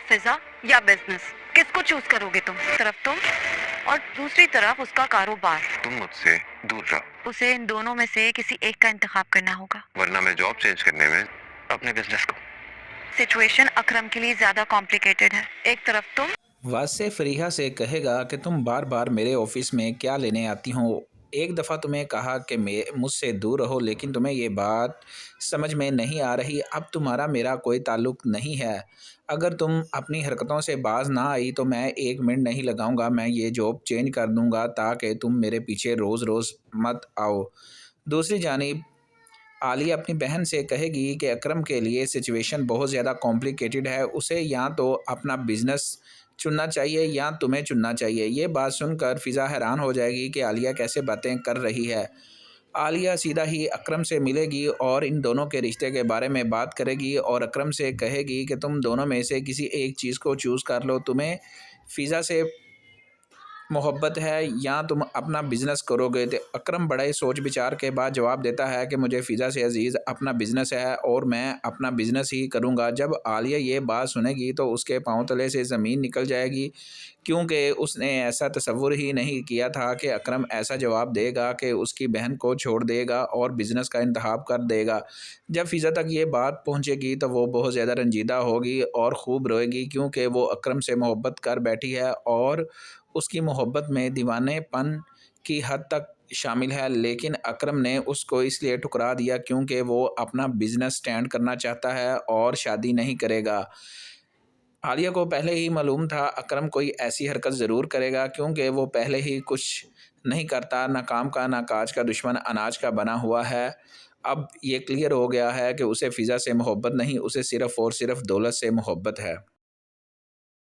फिजा या बिजनेस, किसको चूज करोगे तुम? तरफ तुम और दूसरी तरफ उसका कारोबार। तुम मुझसे दूर रहो, उसे इन दोनों में से किसी एक का इंतखाब करना होगा, वरना मैं जॉब चेंज करने में अपने बिजनेस को। सिचुएशन अकरम के लिए ज्यादा कॉम्प्लिकेटेड है। एक तरफ तुम वासे फरीहा से कहेगा कि तुम बार बार मेरे ऑफिस में क्या लेने आती हो। एक दफ़ा तुम्हें कहा कि मैं मुझसे दूर रहो, लेकिन तुम्हें ये बात समझ में नहीं आ रही। अब तुम्हारा मेरा कोई ताल्लुक़ नहीं है। अगर तुम अपनी हरकतों से बाज ना आई तो मैं एक मिनट नहीं लगाऊंगा, मैं ये जॉब चेंज कर दूंगा ताकि तुम मेरे पीछे रोज़ रोज़ मत आओ। दूसरी जानिब आलिया अपनी बहन से कहेगी कि अकरम के लिए सिचुएशन बहुत ज़्यादा कॉम्प्लिकेटेड है, उसे या तो अपना बिजनेस चुनना चाहिए या तुम्हें चुनना चाहिए। ये बात सुनकर फ़िज़ा हैरान हो जाएगी कि आलिया कैसे बातें कर रही है। आलिया सीधा ही अकरम से मिलेगी और इन दोनों के रिश्ते के बारे में बात करेगी और अकरम से कहेगी कि तुम दोनों में से किसी एक चीज़ को चूज़ कर लो, तुम्हें फ़िज़ा से मोहब्बत है या तुम अपना बिजनेस करोगे। तो अकरम बड़ा ही सोच विचार के बाद जवाब देता है कि मुझे फ़िज़ा से अजीज़ अपना बिजनेस है और मैं अपना बिजनेस ही करूँगा। जब आलिया ये बात सुनेगी तो उसके पाँव तले से ज़मीन निकल जाएगी, क्योंकि उसने ऐसा तसव्वुर ही नहीं किया था कि अकरम ऐसा जवाब देगा कि उसकी बहन को छोड़ देगा और बिज़नेस का इंतखाब कर देगा। जब फ़िज़ा तक ये बात पहुँचेगी तो वो बहुत ज़्यादा रंजीदा होगी और खूब रोएगी, क्योंकि वो अकरम से मोहब्बत कर बैठी है और उसकी मोहब्बत में दीवानेपन की हद तक शामिल है। लेकिन अकरम ने उसको इसलिए ठुकरा दिया क्योंकि वो अपना बिजनेस स्टैंड करना चाहता है और शादी नहीं करेगा। आलिया को पहले ही मालूम था अकरम कोई ऐसी हरकत ज़रूर करेगा, क्योंकि वो पहले ही कुछ नहीं करता, ना काम का ना काज का, दुश्मन अनाज का बना हुआ है। अब ये क्लियर हो गया है कि उसे फ़िज़ा से मोहब्बत नहीं, उसे सिर्फ़ और सिर्फ दौलत से मोहब्बत है।